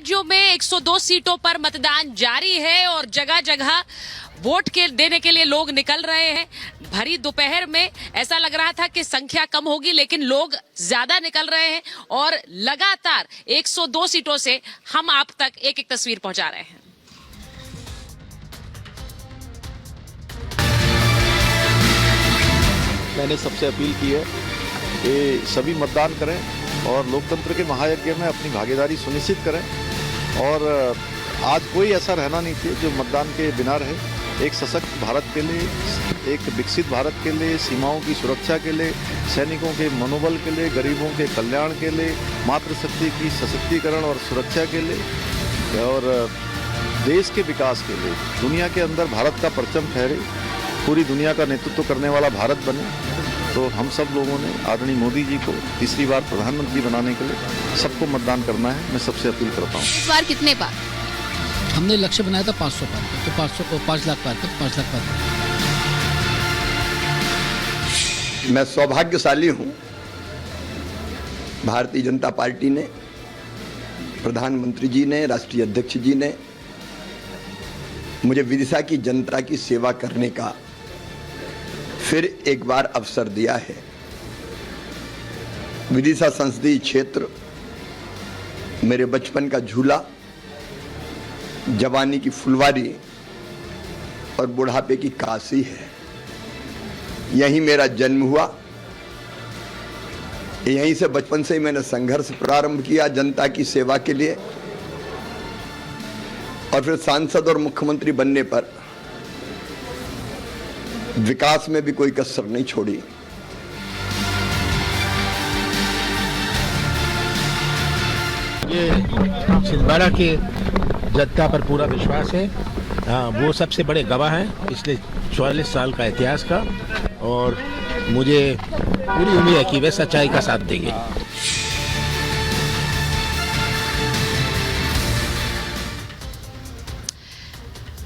राज्यों में 102 सीटों पर मतदान जारी है और जगह जगह वोट देने के लिए लोग निकल रहे हैं। भरी दोपहर में ऐसा लग रहा था कि संख्या कम होगी, लेकिन लोग ज्यादा निकल रहे हैं और लगातार 102 सीटों से हम आप तक एक एक तस्वीर पहुंचा रहे हैं। मैंने सबसे अपील की है कि सभी मतदान करें और लोकतंत्र के महायज्ञ में अपनी भागीदारी सुनिश्चित करें। और आज कोई ऐसा रहना नहीं चाहिए जो मतदान के बिना रहे। एक सशक्त भारत के लिए, एक विकसित भारत के लिए, सीमाओं की सुरक्षा के लिए, सैनिकों के मनोबल के लिए, गरीबों के कल्याण के लिए, मातृशक्ति की सशक्तिकरण और सुरक्षा के लिए और देश के विकास के लिए दुनिया के अंदर भारत का परचम फहरे, पूरी दुनिया का नेतृत्व करने वाला भारत बने। तो हम सब लोगों ने आदरणीय मोदी जी को तीसरी बार प्रधानमंत्री बनाने के लिए सबको मतदान करना है। मैं सबसे अपील करता हूँ। इस बार कितने पार? हमने लक्ष्य बनाया था 500 पार, तो 500 को 5 लाख पार, 5 लाख पार। मैं सौभाग्यशाली हूँ, भारतीय जनता पार्टी ने, प्रधानमंत्री जी ने, राष्ट्रीय अध्यक्ष जी ने मुझे विदिशा की जनता की सेवा करने का फिर एक बार अवसर दिया है। विदिशा संसदीय क्षेत्र मेरे बचपन का झूला, जवानी की फुलवारी और बुढ़ापे की काशी है। यहीं मेरा जन्म हुआ, यहीं से बचपन से ही मैंने संघर्ष प्रारंभ किया जनता की सेवा के लिए और फिर सांसद और मुख्यमंत्री बनने पर विकास में भी कोई कसर नहीं छोड़ी। ये छिंदवाड़ा की जनता पर पूरा विश्वास है। हाँ, वो सबसे बड़े गवाह हैं पिछले 44 साल का इतिहास का, और मुझे पूरी उम्मीद है कि वे सच्चाई का साथ देंगे।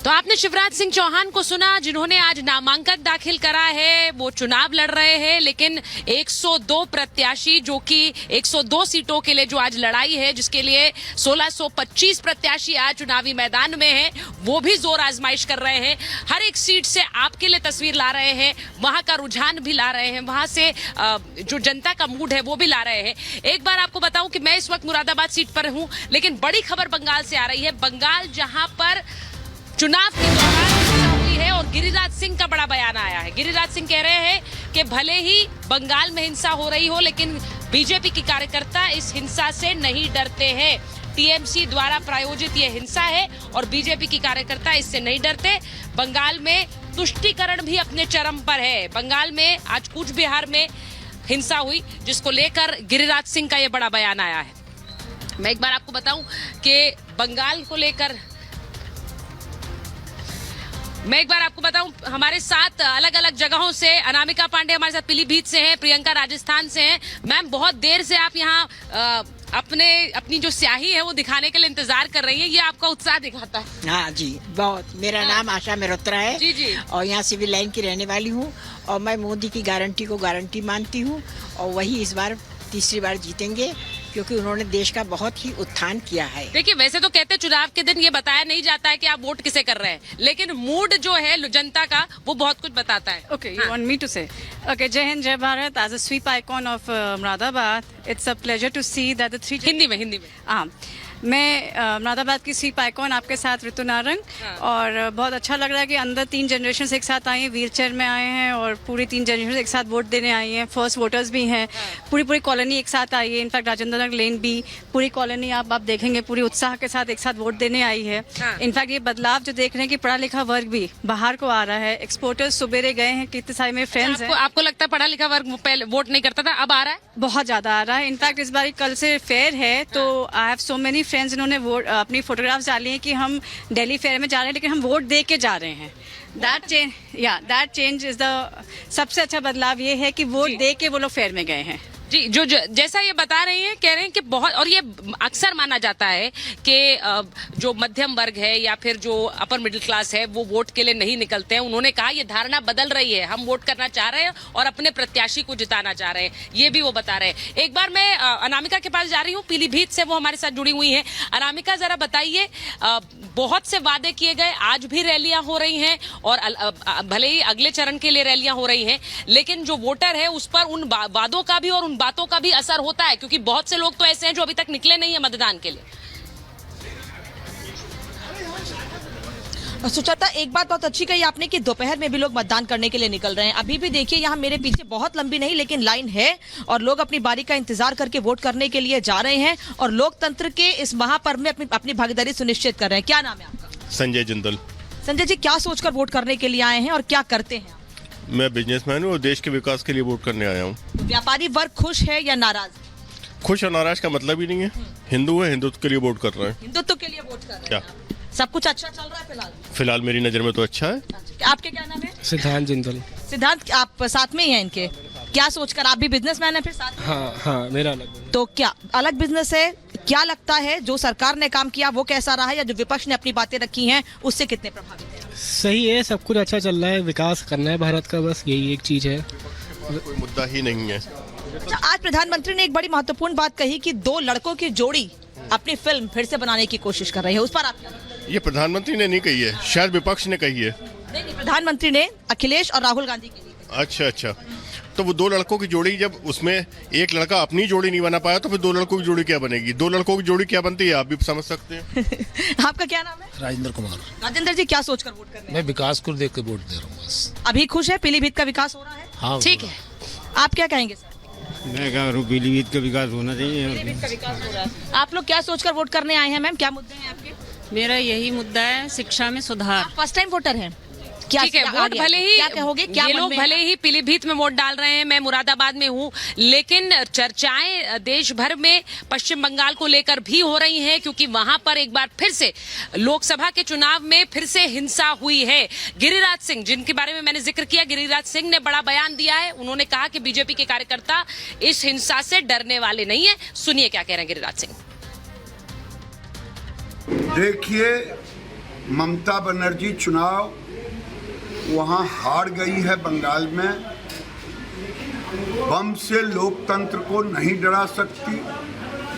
तो आपने शिवराज सिंह चौहान को सुना, जिन्होंने आज नामांकन दाखिल करा है। वो चुनाव लड़ रहे हैं, लेकिन 102 प्रत्याशी, जो कि 102 सीटों के लिए जो आज लड़ाई है, जिसके लिए 1625 प्रत्याशी आज चुनावी मैदान में हैं, वो भी जोर आजमाइश कर रहे हैं। हर एक सीट से आपके लिए तस्वीर ला रहे हैं, वहां का रुझान भी ला रहे हैं, वहां से जो जनता का मूड है वो भी ला रहे हैं। एक बार आपको बताऊं कि मैं इस वक्त मुरादाबाद सीट पर हूं, लेकिन बड़ी खबर बंगाल से आ रही है। बंगाल, जहां पर चुनाव के दौरान हिंसा हुई है और गिरिराज सिंह का बड़ा बयान आया है। गिरिराज सिंह कह रहे हैं कि भले ही बंगाल में हिंसा हो रही हो, लेकिन बीजेपी की कार्यकर्ता इस हिंसा से नहीं डरते हैं। टीएमसी द्वारा प्रायोजित ये हिंसा है और बीजेपी की कार्यकर्ता इससे नहीं डरते। बंगाल में तुष्टीकरण भी अपने चरम पर है। बंगाल में आज कूच बिहार में हिंसा हुई, जिसको लेकर गिरिराज सिंह का ये बड़ा बयान आया है। मैं एक बार आपको बताऊं कि बंगाल को लेकर हमारे साथ अलग अलग जगहों से अनामिका पांडे हमारे साथ पीलीभीत से हैं, प्रियंका राजस्थान से हैं। मैम, बहुत देर से आप यहाँ अपनी जो स्याही है वो दिखाने के लिए इंतजार कर रही है, ये आपका उत्साह दिखाता है। हाँ जी, बहुत। मेरा नाम आशा मेहरोत्रा है जी जी, और यहाँ सिविल लाइन की रहने वाली हूँ और मैं मोदी की गारंटी को गारंटी मानती हूँ और वही इस बार तीसरी बार जीतेंगे, क्योंकि उन्होंने देश का बहुत ही उत्थान किया है। देखिए, वैसे तो कहते हैं चुनाव के दिन ये बताया नहीं जाता है कि आप वोट किसे कर रहे हैं, लेकिन मूड जो है जनता का वो बहुत कुछ बताता है। Okay, you want me to say? Okay, Jai Hind, Jai Bharat. As a sweep icon of Moradabad, it's a pleasure to see that the three. Hindi में हाँ, मैं मुरादाबाद की स्वीप आइकॉन आपके साथ ऋतु नारंग, और बहुत अच्छा लग रहा है कि अंदर 3 जनरेशन एक साथ आए हैं, व्हील चेयर में आए हैं और पूरी 3 जनरेशन एक साथ वोट देने आई हैं। फर्स्ट वोटर्स भी हैं, पूरी कॉलोनी एक साथ आई है। इनफैक्ट राजेंद्र नगर लेन भी पूरी कॉलोनी आप देखेंगे पूरी उत्साह के साथ एक साथ वोट देने आई है। इनफैक्ट ये बदलाव जो देख रहे हैं कि पढ़ा लिखा वर्ग भी बाहर को आ रहा है। एक्सपोर्टर्स सुबेरे गए हैं, कितने सारे मेरे फ्रेंड्स हैं। आपको लगता है पढ़ा लिखा वर्ग पहले वोट नहीं करता था, अब आ रहा है? बहुत ज्यादा आ रहा है। इनफैक्ट इस बार कल से फेयर है, तो I have so many friends जिन्होंने वोट अपनी फोटोग्राफ्स डाली हैं कि हम दिल्ली फेयर में जा रहे हैं, लेकिन हम वोट दे के जा रहे हैं। दैट चेंज इज द सबसे अच्छा बदलाव ये है कि वोट दे के वो लोग फेयर में गए हैं। जी, जैसा ये बता रही हैं, कह रहे हैं कि बहुत, और ये अक्सर माना जाता है कि जो मध्यम वर्ग है या फिर जो अपर मिडिल क्लास है वो वोट के लिए नहीं निकलते हैं। उन्होंने कहा ये धारणा बदल रही है, हम वोट करना चाह रहे हैं और अपने प्रत्याशी को जिताना चाह रहे हैं, ये भी वो बता रहे हैं। एक बार मैं अनामिका के पास जा रही हूँ, पीलीभीत से वो हमारे साथ जुड़ी हुई हैं। अनामिका, जरा बताइए, बहुत से वादे किए गए, आज भी रैलियां हो रही हैं और भले ही अगले चरण के लिए रैलियां हो रही हैं, लेकिन जो वोटर है उस पर उन वादों का भी और उन बातों का भी असर होता है, क्योंकि बहुत से लोग तो ऐसे हैं जो अभी तक निकले नहीं है मतदान के लिए। सुचेता, एक बात बहुत अच्छी कही आपने कि दोपहर में भी लोग मतदान करने के लिए निकल रहे हैं। अभी भी देखिए यहाँ मेरे पीछे बहुत लंबी नहीं लेकिन लाइन है और लोग अपनी बारी का इंतजार करके वोट करने के लिए जा रहे हैं और लोकतंत्र के इस महापर्व में अपनी भागीदारी सुनिश्चित कर रहे हैं। क्या नाम है आपका? संजय जिंदल। संजय जी, क्या सोचकर वोट करने के लिए आए हैं और क्या करते हैं? मैं बिजनेसमैन हूँ और देश के विकास के लिए वोट करने आया हूँ। व्यापारी वर्ग खुश है या नाराज? खुश और नाराज का मतलब ही नहीं है। हिंदू है, हिंदुत्व के लिए वोट कर रहे हैं। हिंदुत्व के लिए वोट कर रहे हैं। क्या सब कुछ अच्छा चल रहा है फिलहाल? फिलहाल मेरी नजर में तो अच्छा है। आपके क्या नाम है? सिद्धांत जिंदल। सिद्धांत, आप साथ में ही हैं इनके? क्या सोचकर? आप भी बिजनेसमैन है फिर साथ में? हाँ, मेरा अलग। तो क्या अलग बिजनेस है? क्या लगता है जो सरकार ने काम किया वो कैसा रहा है या जो विपक्ष ने अपनी बातें रखी हैं उससे कितने प्रभावित हैं? सही है, सब कुछ अच्छा चल रहा है, विकास करना है भारत का, बस यही एक चीज है। कोई मुद्दा ही नहीं है। आज प्रधानमंत्री ने एक बड़ी महत्वपूर्ण बात कही कि दो लड़कों की जोड़ी अपनी फिल्म फिर से बनाने की कोशिश कर रही है, उस पर आप? ये प्रधानमंत्री ने नहीं कही है, शायद विपक्ष ने कही है। नहीं, प्रधानमंत्री ने अखिलेश और राहुल गांधी के लिए। अच्छा, तो वो दो लड़कों की जोड़ी, जब उसमें एक लड़का अपनी जोड़ी नहीं बना पाया तो फिर दो लड़कों की जोड़ी क्या बनेगी? दो लड़कों की जोड़ी क्या बनती है आप भी समझ सकते हैं। आपका क्या नाम है? राजेंद्र कुमार। राजेंद्र जी, क्या सोचकर वोट कर रहे हैं? मैं विकास को देख के वोट दे रहा हूँ बस। अभी खुश है? पीलीभीत का विकास हो रहा है? हाँ, ठीक है, आप क्या कहेंगे सर? मैं कह रहा हूँ पीलीभीत का विकास होना चाहिए। पीलीभीत का विकास हो रहा है। आप लोग क्या सोचकर वोट करने आए हैं मैम? क्या मुद्दे हैं आपके? मेरा यही मुद्दा है, शिक्षा में सुधार। आप फर्स्ट टाइम वोटर हैं? क्या ठीक है, वोट भले ही क्या कहोगे? क्या ये लोग भले ही पीलीभीत में वोट डाल रहे हैं, मैं मुरादाबाद में हूँ, लेकिन चर्चाएं देश भर में पश्चिम बंगाल को लेकर भी हो रही हैं, क्योंकि वहां पर एक बार फिर से लोकसभा के चुनाव में फिर से हिंसा हुई है। गिरिराज सिंह, जिनके बारे में मैंने जिक्र किया, गिरिराज सिंह ने बड़ा बयान दिया है। उन्होंने कहा कि बीजेपी के कार्यकर्ता इस हिंसा से डरने वाले नहीं है। सुनिए क्या कह रहे हैं गिरिराज सिंह। देखिए, ममता बनर्जी चुनाव वहाँ हार गई है बंगाल में। बम से लोकतंत्र को नहीं डरा सकती,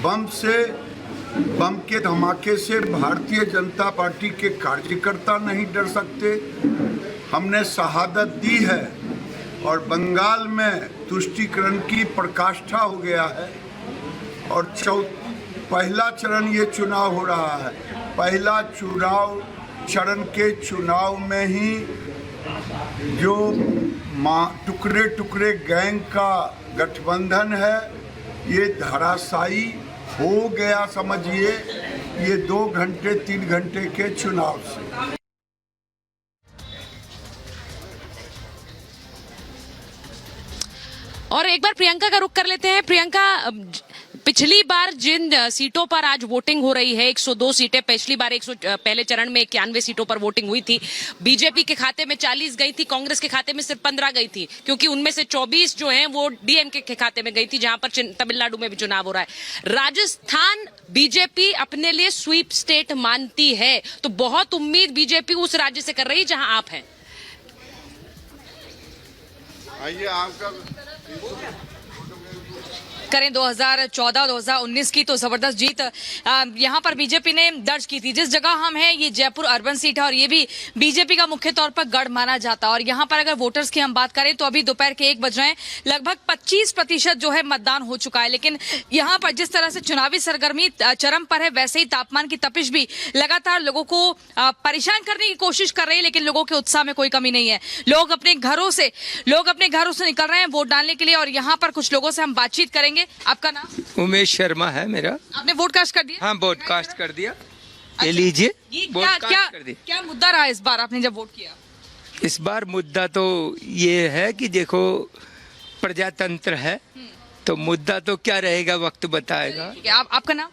बम के धमाके से भारतीय जनता पार्टी के कार्यकर्ता नहीं डर सकते। हमने शहादत दी है और बंगाल में तुष्टीकरण की प्रकाष्ठा हो गया है और पहला चरण ये चुनाव हो रहा है। पहला चरण के चुनाव में ही जो टुकड़े टुकड़े गैंग का गठबंधन है ये धराशायी हो गया, समझिए, ये 2 घंटे 3 घंटे के चुनाव से। और एक बार प्रियंका का रुख कर लेते हैं। प्रियंका, पिछली बार जिन सीटों पर आज वोटिंग हो रही है, 102 सीटें, पिछली बार पहले चरण में 91 सीटों पर वोटिंग हुई थी। बीजेपी के खाते में 40 गई थी, कांग्रेस के खाते में सिर्फ 15 गई थी, क्योंकि उनमें से 24 जो हैं वो डीएमके के खाते में गई थी, जहां पर तमिलनाडु में भी चुनाव हो रहा है। राजस्थान बीजेपी अपने लिए स्वीप स्टेट मानती है, तो बहुत उम्मीद बीजेपी उस राज्य से कर रही है जहां आप हैं। आइए, आपका करें 2014-2019 की तो जबरदस्त जीत यहाँ पर बीजेपी ने दर्ज की थी। जिस जगह हम हैं ये जयपुर अर्बन सीट है और ये भी बीजेपी का मुख्य तौर पर गढ़ माना जाता है। और यहाँ पर अगर वोटर्स की हम बात करें तो अभी दोपहर के 1 बज रहे हैं, लगभग 25% जो है मतदान हो चुका है। लेकिन यहाँ पर जिस तरह से चुनावी सरगर्मी चरम पर है, वैसे ही तापमान की तपिश भी लगातार लोगों को परेशान करने की कोशिश कर रही है, लेकिन लोगों के उत्साह में कोई कमी नहीं है। लोग अपने घरों से निकल रहे हैं वोट डालने के लिए और यहाँ पर कुछ लोगों से हम बातचीत करेंगे। आपका नाम? उमेश शर्मा है मेरा। आपने वोट कास्ट कर दिया? हाँ, वोट कास्ट कर दिया। ये लीजिए, क्या मुद्दा रहा इस बार आपने जब वोट किया? इस बार मुद्दा तो ये है कि देखो, प्रजातंत्र है तो मुद्दा तो क्या रहेगा, वक्त बताएगा। आपका नाम?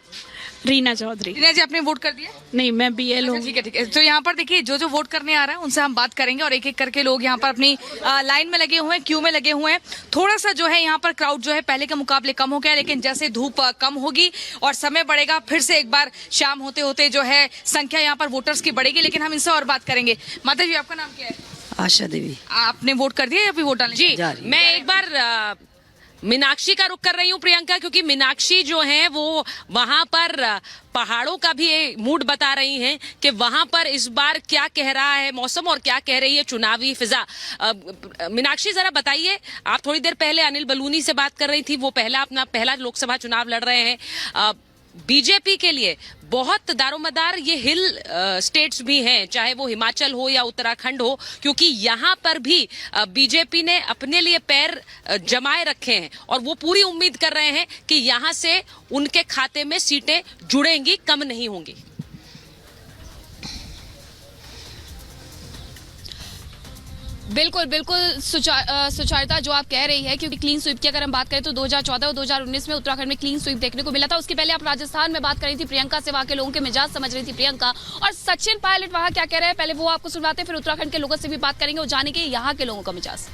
रीना चौधरी। रीना जी, आपने वोट कर दिया? नहीं, मैं बीएल हूँ। ठीक है, ठीक है। तो यहाँ पर देखिए, जो जो वोट करने आ रहा है उनसे हम बात करेंगे और एक एक करके लोग यहाँ पर अपनी लाइन में लगे हुए हैं, क्यू में लगे हुए हैं। थोड़ा सा जो है यहाँ पर क्राउड जो है पहले के मुकाबले कम हो गया, लेकिन जैसे धूप कम होगी और समय बढ़ेगा, फिर से एक बार शाम होते होते जो है संख्या यहाँ पर वोटर्स की बढ़ेगी। लेकिन हम इनसे और बात करेंगे। माता जी, आपका नाम क्या है? आशा देवी। आपने वोट कर दिया या अभी वोट डालने जी, मैं एक बार मीनाक्षी का रुख कर रही हूँ प्रियंका, क्योंकि मीनाक्षी जो है वो वहां पर पहाड़ों का भी मूड बता रही हैं कि वहां पर इस बार क्या कह रहा है मौसम और क्या कह रही है चुनावी फिजा। मीनाक्षी, जरा बताइए, आप थोड़ी देर पहले अनिल बलूनी से बात कर रही थी, वो अपना पहला लोकसभा चुनाव लड़ रहे हैं। बीजेपी के लिए बहुत दारोमदार ये हिल स्टेट्स भी हैं, चाहे वो हिमाचल हो या उत्तराखंड हो, क्योंकि यहाँ पर भी बीजेपी ने अपने लिए पैर जमाए रखे हैं और वो पूरी उम्मीद कर रहे हैं कि यहाँ से उनके खाते में सीटें जुड़ेंगी, कम नहीं होंगी। बिल्कुल बिल्कुल सुचारिता जो आप कह रही है, क्योंकि क्लीन स्वीप की अगर हम बात करें तो 2014 और 2019 में उत्तराखंड में क्लीन स्वीप देखने को मिला था। उसके पहले आप राजस्थान में बात कर रही थी प्रियंका से, वहां के लोगों के मिजाज समझ रही थी प्रियंका। और सचिन पायलट वहां क्या कह रहे हैं, पहले वो आपको सुनवाते हैं, फिर उत्तराखंड के लोगों से भी बात करेंगे और जानेंगे यहाँ के लोगों का मिजाज।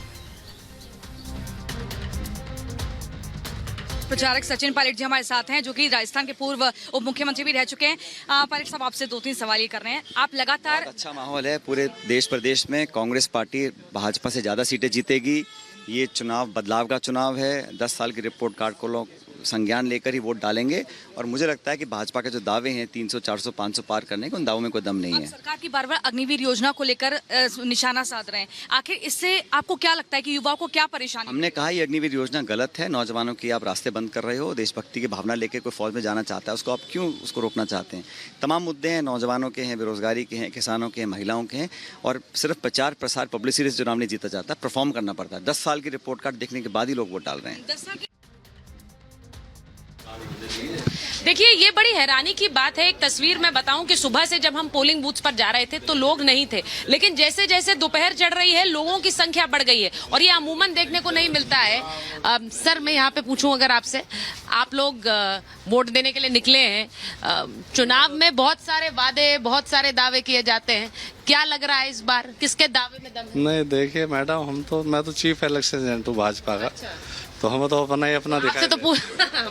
प्रचारक सचिन पायलट जी हमारे साथ हैं, जो कि राजस्थान के पूर्व उप मुख्यमंत्री भी रह चुके हैं। पायलट साहब, आपसे 2-3 सवाल ये कर रहे हैं। आप लगातार, अच्छा माहौल है पूरे देश प्रदेश में, कांग्रेस पार्टी भाजपा से ज्यादा सीटें जीतेगी। ये चुनाव बदलाव का चुनाव है। 10 साल की रिपोर्ट कार्ड को लोग संज्ञान लेकर ही वोट डालेंगे और मुझे लगता है कि भाजपा के जो दावे हैं 300, 400, 500 पार करने के, उन दावों में कोई दम नहीं है। सरकार की बार-बार अग्निवीर योजना को लेकर निशाना साध रहे हैं, आखिर इससे आपको क्या लगता है कि युवाओं को क्या परेशानी? हमने कहा ये अग्निवीर योजना गलत है। नौजवानों की आप रास्ते बंद कर रहे हो। देशभक्ति की भावना लेकर कोई फौज में जाना चाहता है, उसको आप क्यों उसको रोकना चाहते हैं? तमाम मुद्दे हैं, नौजवानों के हैं, बेरोजगारी के हैं, किसानों के हैं, महिलाओं के हैं, और सिर्फ प्रचार प्रसार पब्लिसिटी से चुनाव नहीं जीता जाता, परफॉर्म करना पड़ता है। 10 साल की रिपोर्ट कार्ड देखने के बाद ही लोग वोट डाल रहे हैं। देखिए, ये बड़ी हैरानी की बात है। एक तस्वीर मैं बताऊं कि सुबह से जब हम पोलिंग बूथ पर जा रहे थे तो लोग नहीं थे, लेकिन जैसे जैसे दोपहर चढ़ रही है लोगों की संख्या बढ़ गई है और ये अमूमन देखने को नहीं मिलता है। सर, मैं यहाँ पे पूछूं अगर आपसे, आप लोग वोट देने के लिए निकले हैं, चुनाव में बहुत सारे वादे, बहुत सारे दावे किए जाते हैं, क्या लग रहा है इस बार किसके दावे में दम है? नहीं, देखिए मैडम, मैं तो चीफ इलेक्शन एजेंट हूँ भाजपा का। अच्छा। तो हमें तो अपना दिखा तो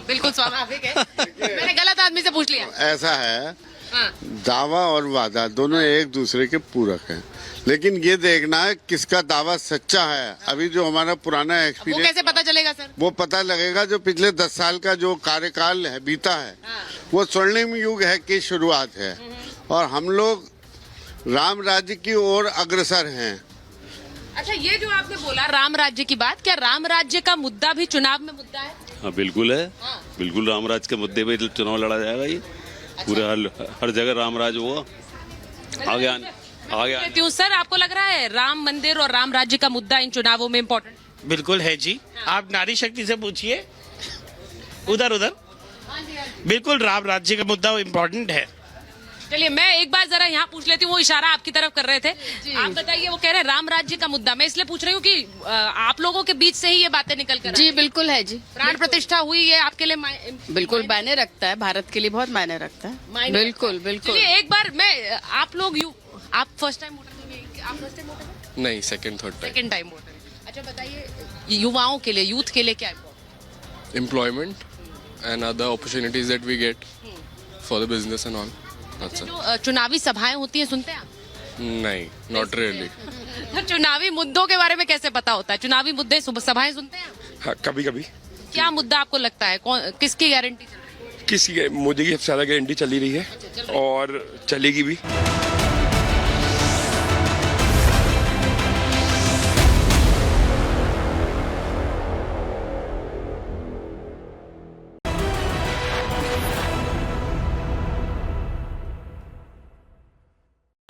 बिल्कुल स्वाभाविक है। मैंने गलत आदमी से पूछ लिया। ऐसा है, दावा और वादा दोनों एक दूसरे के पूरक हैं, लेकिन ये देखना है किसका दावा सच्चा है। अभी जो हमारा पुराना एक्सपीरियंस, वो कैसे पता चलेगा सर? वो पता लगेगा जो पिछले 10 साल का जो कार्यकाल है बीता है, वो स्वर्णिम युग है की शुरुआत है और हम लोग राम राज्य की ओर अग्रसर हैं। अच्छा, ये जो आपने बोला राम राज्य की बात, क्या राम राज्य का मुद्दा भी चुनाव में मुद्दा है? हाँ, बिल्कुल है। हाँ। बिल्कुल राम राज्य के मुद्दे पे चुनाव लड़ा जाएगा। ये अच्छा। पूरे हर जगह राम राज्य हुआ। आगे सर, आपको लग रहा है राम मंदिर और राम राज्य का मुद्दा इन चुनावों में इम्पोर्टेंट? बिल्कुल है जी। हाँ। आप नारी शक्ति से पूछिए, उधर बिल्कुल राम राज्य का मुद्दा इम्पोर्टेंट है। चलिए, मैं एक बार जरा यहाँ पूछ लेती हूँ, वो इशारा आपकी तरफ कर रहे थे। आप बताइए, वो कह रहे हैं राम राज्य का मुद्दा। मैं इसलिए पूछ रही हूँ कि आप लोगों के बीच से ही ये बातें निकल कर। जी बिल्कुल है जी। प्राण प्रतिष्ठा हुई है आपके लिए? बिल्कुल मायने रखता है, भारत के लिए बहुत मायने रखता है। बिल्कुल बिल्कुल। एक बार आप फर्स्ट टाइम वोटर देंगे? आप फर्स्ट टाइम वोटर? नहीं, सेकंड टाइम वोटर। अच्छा, बताइए, युवाओं के लिए, यूथ के लिए क्या employment and other opportunities that we get for the business and all. जो चुनावी सभाएं होती हैं, सुनते हैं आप? नहीं, नॉट रियली। तो चुनावी मुद्दों के बारे में कैसे पता होता है? चुनावी मुद्दे सभाएं सुनते हैं आप? हाँ, कभी कभी। क्या मुद्दा आपको लगता है, किसकी गारंटी? किसी मोदी की सबसे ज्यादा गारंटी चली रही है और चलेगी भी।